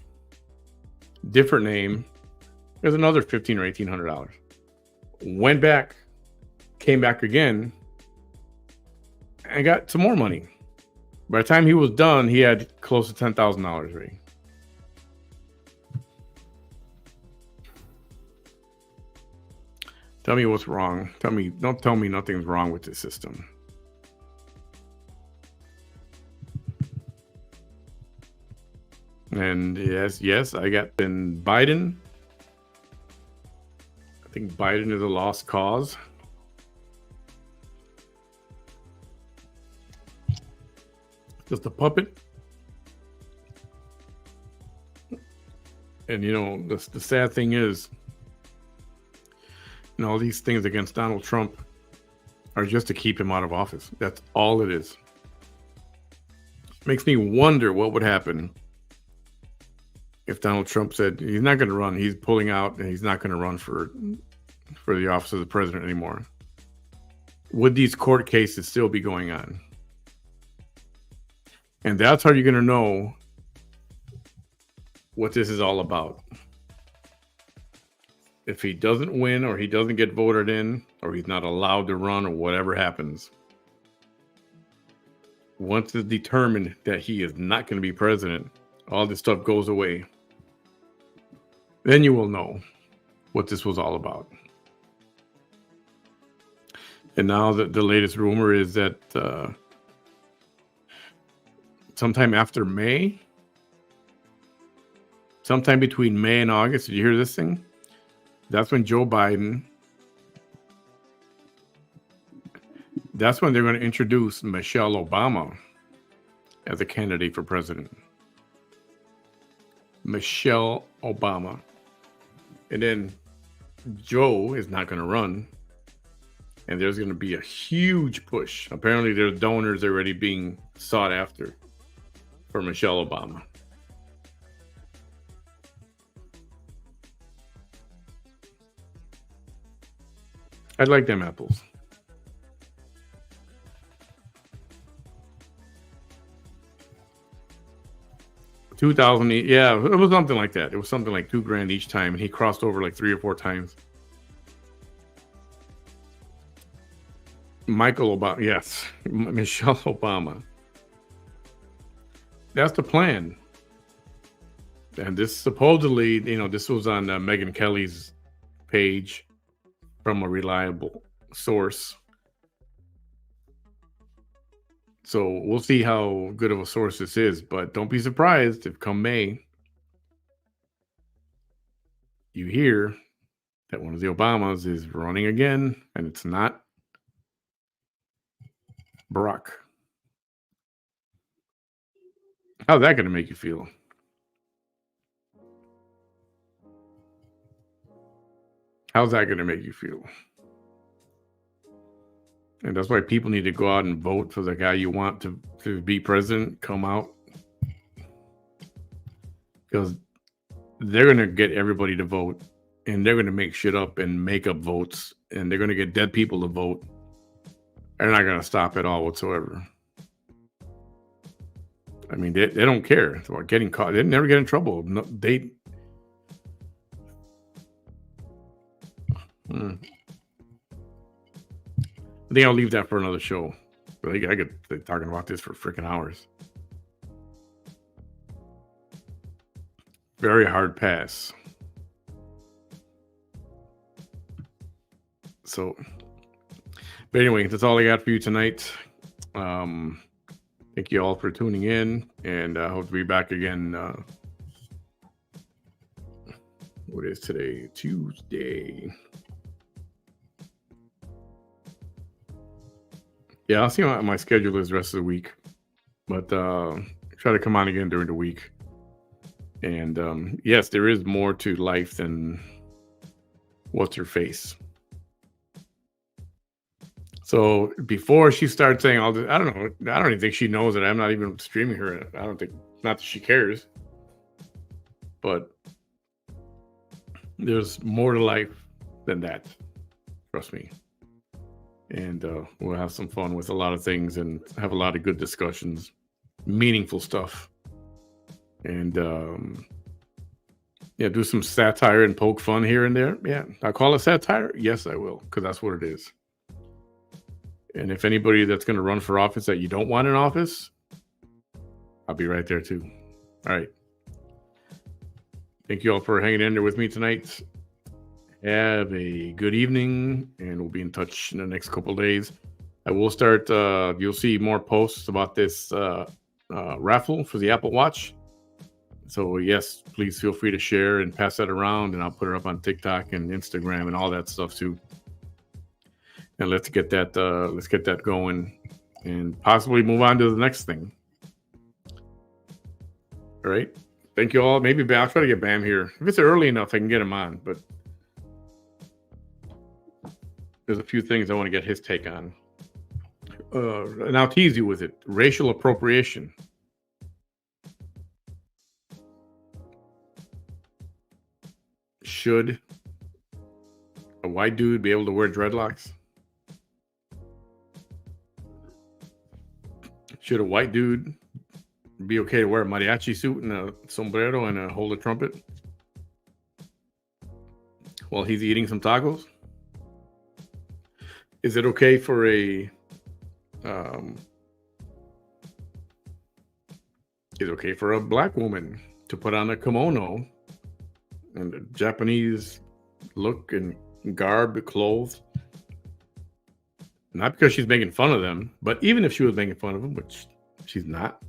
different name. There's another $1,500 or $1,800. Went back, came back again, and got some more money. By the time he was done, he had close to $10,000 already. Tell me what's wrong. Don't tell me nothing's wrong with this system. And yes, I got in Biden. think Biden is a lost cause. Just a puppet. And, the sad thing is, all these things against Donald Trump are just to keep him out of office. That's all it is. Makes me wonder what would happen if Donald Trump said he's not going to run, he's pulling out, and he's not going to run for the office of the president anymore. Would these court cases still be going on? And that's how you're going to know what this is all about. If he doesn't win, or he doesn't get voted in, or he's not allowed to run, or whatever happens, once it's determined that he is not going to be president, all this stuff goes away. Then you will know what this was all about. And now the latest rumor is that sometime after May, sometime between May and August, did you hear this thing? That's when Joe Biden, that's when they're going to introduce Michelle Obama as a candidate for president. Michelle Obama. And then Joe is not going to run. And there's going to be a huge push. Apparently there's donors already being sought after for Michelle Obama. I'd like them apples. $2,000, yeah, it was something like that. It was something like $2,000 each time, and he crossed over like 3 or 4 times. Michael Obama, yes, Michelle Obama. That's the plan. And this supposedly, this was on Megyn Kelly's page from a reliable source. So we'll see how good of a source this is, but don't be surprised if come May, you hear that one of the Obamas is running again, and it's not Barack. How's that going to make you feel? How's that going to make you feel? And that's why people need to go out and vote for the guy you want to be president. Come out. Because they're going to get everybody to vote. And they're going to make shit up and make up votes. And they're going to get dead people to vote. They're not going to stop at all whatsoever. I mean, they don't care about getting caught. They never get in trouble. No, they... I think I'll leave that for another show. But I could be talking about this for freaking hours. Very hard pass. So, but anyway, that's all I got for you tonight. Thank you all for tuning in, and I hope to be back again. What is today? Tuesday. Yeah, I'll see what my schedule is the rest of the week. But try to come on again during the week. And yes, there is more to life than what's her face. So before she starts saying all this, I don't know. I don't even think she knows that I'm not even streaming her. I don't think, not that she cares. But there's more to life than that. Trust me. And we'll have some fun with a lot of things and have a lot of good discussions, meaningful stuff. And do some satire and poke fun here and there. Yeah, I call it satire. Yes, I will, because that's what it is. And if anybody that's going to run for office that you don't want in office, I'll be right there too. All right. Thank you all for hanging in there with me tonight. Have a good evening, and we'll be in touch in the next couple of days. I will start, you'll see more posts about this raffle for the Apple Watch. So yes, please feel free to share and pass that around, and I'll put it up on TikTok and Instagram and all that stuff too. And let's get that going, and possibly move on to the next thing. All right. Thank you all. Maybe I'll try to get Bam here. If it's early enough, I can get him on. But there's a few things I want to get his take on. And I'll tease you with it. Racial appropriation. Should a white dude be able to wear dreadlocks? Should a white dude be okay to wear a mariachi suit and a sombrero and hold a trumpet while he's eating some tacos? Is it okay for a black woman to put on a kimono and a Japanese look and garb, clothes? Not because she's making fun of them, but even if she was making fun of them, which she's not,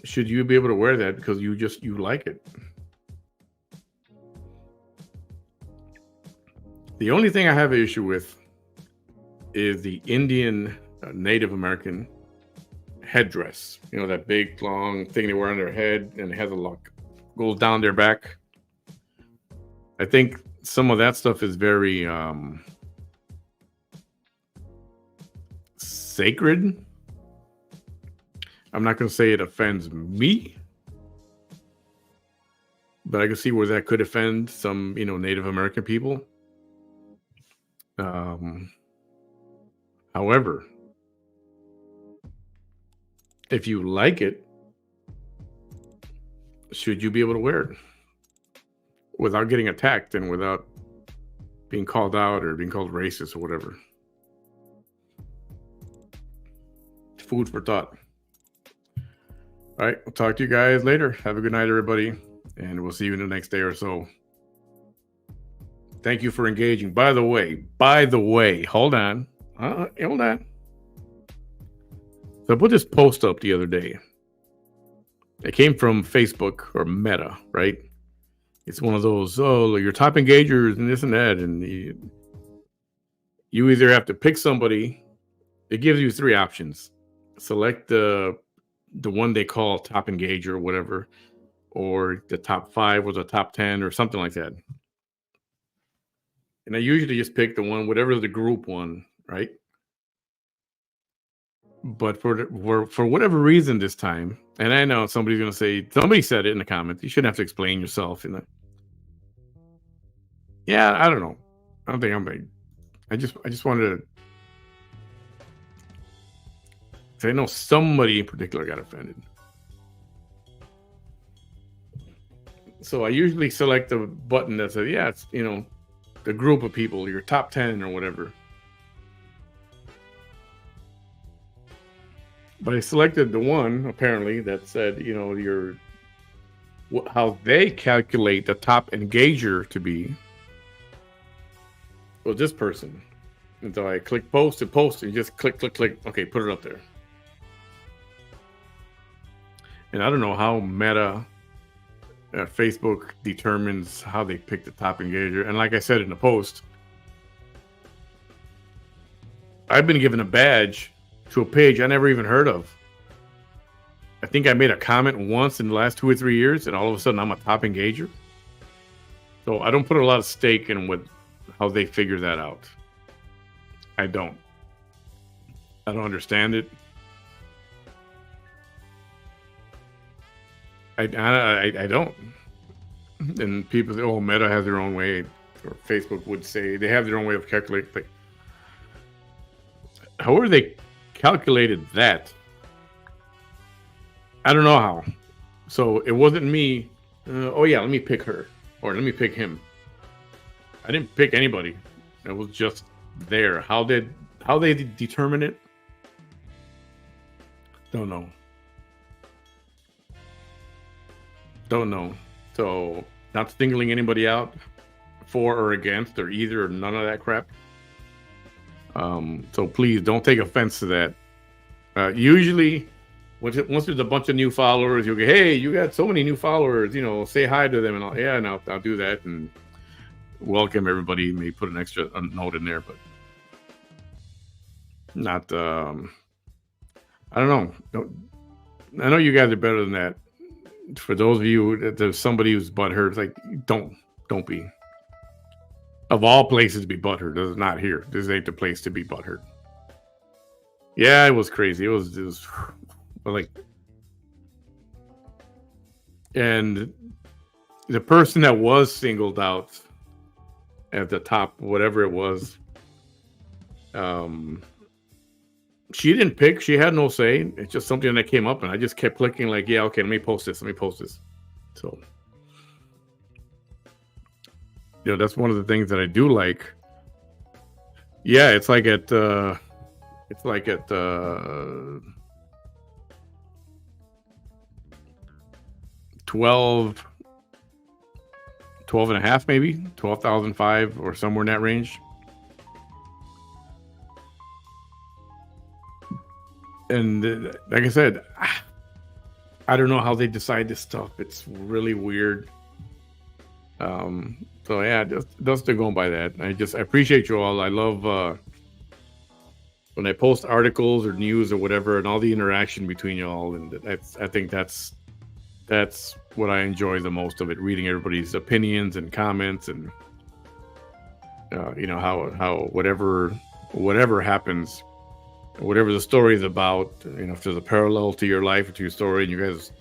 should you be able to wear that because you like it? The only thing I have an issue with is the Indian Native American headdress. You know, that big long thing they wear on their head, and it has a lock, goes down their back. I think some of that stuff is very sacred. I'm not going to say it offends me, but I can see where that could offend some, Native American people. However, if you like it, should you be able to wear it without getting attacked and without being called out or being called racist or whatever? Food for thought. All right, we'll talk to you guys later. Have a good night, everybody, and we'll see you in the next day or so. Thank you for engaging. By the way, hold on. So I put this post up the other day. It came from Facebook or Meta, right? It's one of those, your top engagers and this and that. And you either have to pick somebody. It gives you 3 options. Select the one they call top engager or whatever, or the top 5 or the top 10 or something like that. And I usually just pick the one, whatever the group one, right? But for whatever reason this time, and I know somebody's going to say, somebody said it in the comments, you shouldn't have to explain yourself. Yeah, I don't know. I don't think I just wanted to, I know somebody in particular got offended. So I usually select the button that says, yeah, it's, the group of people, your top 10 or whatever. But I selected the one, apparently, that said, how they calculate the top engager to be. Well, this person. And so I click post, and just click. Okay, put it up there. And I don't know how Meta, Facebook determines how they pick the top engager. And like I said in the post, I've been given a badge to a page I never even heard of. I think I made a comment once in the last 2 or 3 years, and all of a sudden I'm a top engager. So I don't put a lot of stake in how they figure that out. I don't understand it. I don't. And people say, oh, Meta has their own way, or Facebook would say they have their own way of calculating things. However they calculated that, I don't know how. So it wasn't me, let me pick her, or let me pick him. I didn't pick anybody. It was just there. How they determine it? Don't know. So not singling anybody out for or against or either or none of that crap. So please don't take offense to that. Usually Once there's a bunch of new followers, you'll get, hey, you got so many new followers, say hi to them, and I'll do that and welcome everybody. May put an extra note in there, but not. I don't know. I know you guys are better than that. For those of you that there's somebody who's butthurt, like don't be. Of all places to be butthurt, this is not here. This ain't the place to be butthurt. Yeah, it was crazy. It was like, and the person that was singled out at the top, whatever it was, she didn't pick. She had no say. It's just something that came up, and I just kept clicking like, yeah, okay, let me post this. So, that's one of the things that I do like. Yeah, it's like at 12 and a half, maybe 12,005 or somewhere in that range. And like I said, I don't know how they decide this stuff. It's really weird. So yeah, just they're going by that. I appreciate you all. I love when I post articles or news or whatever, and all the interaction between you all. And I think that's what I enjoy the most of it. Reading everybody's opinions and comments, and how whatever happens, whatever the story is about, if there's a parallel to your life or to your story, and you guys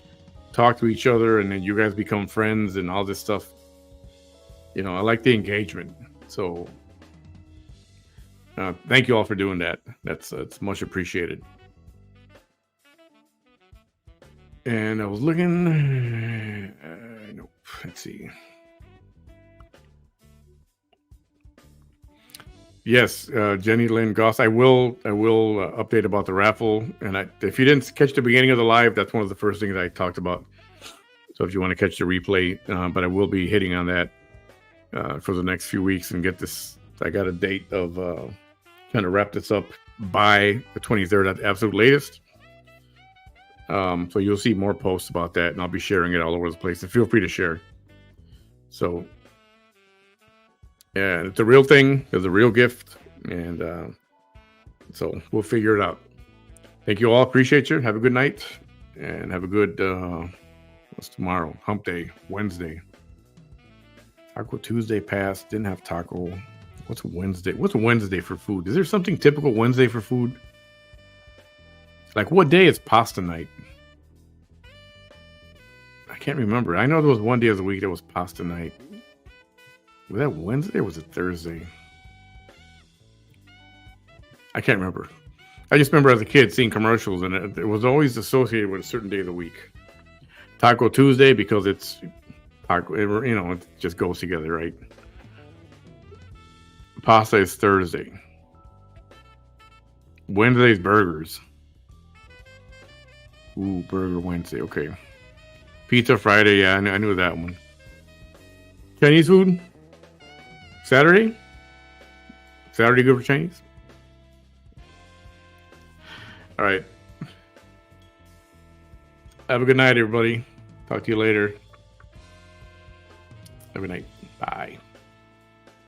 talk to each other, and then you guys become friends and all this stuff. I like the engagement. So thank you all for doing that. It's much appreciated. And I was looking. Nope. Let's see. Yes, Jenny Lynn Goss. I will update about the raffle. And if you didn't catch the beginning of the live, that's one of the first things I talked about. So if you want to catch the replay, but I will be hitting on that for the next few weeks and get this. I got a date of trying to wrap this up by the 23rd at the absolute latest. So you'll see more posts about that, and I'll be sharing it all over the place. And feel free to share. So, yeah, it's a real thing. It's a real gift, and so we'll figure it out. Thank you all. Appreciate you. Have a good night, and have a good. What's tomorrow? Hump Day, Wednesday. Taco Tuesday passed. Didn't have taco. What's Wednesday? What's Wednesday for food? Is there something typical Wednesday for food? Like, what day is pasta night? I can't remember. I know there was one day of the week that was pasta night. Was that Wednesday or was it Thursday? I can't remember. I just remember as a kid seeing commercials, and it was always associated with a certain day of the week. Taco Tuesday, because it's taco, it just goes together, right? Pasta is Thursday. Wednesday's burgers. Ooh, Burger Wednesday. Okay. Pizza Friday. Yeah, I knew that one. Chinese food? Saturday? Saturday good for Chinese? All right. Have a good night, everybody. Talk to you later. Have a good night. Bye.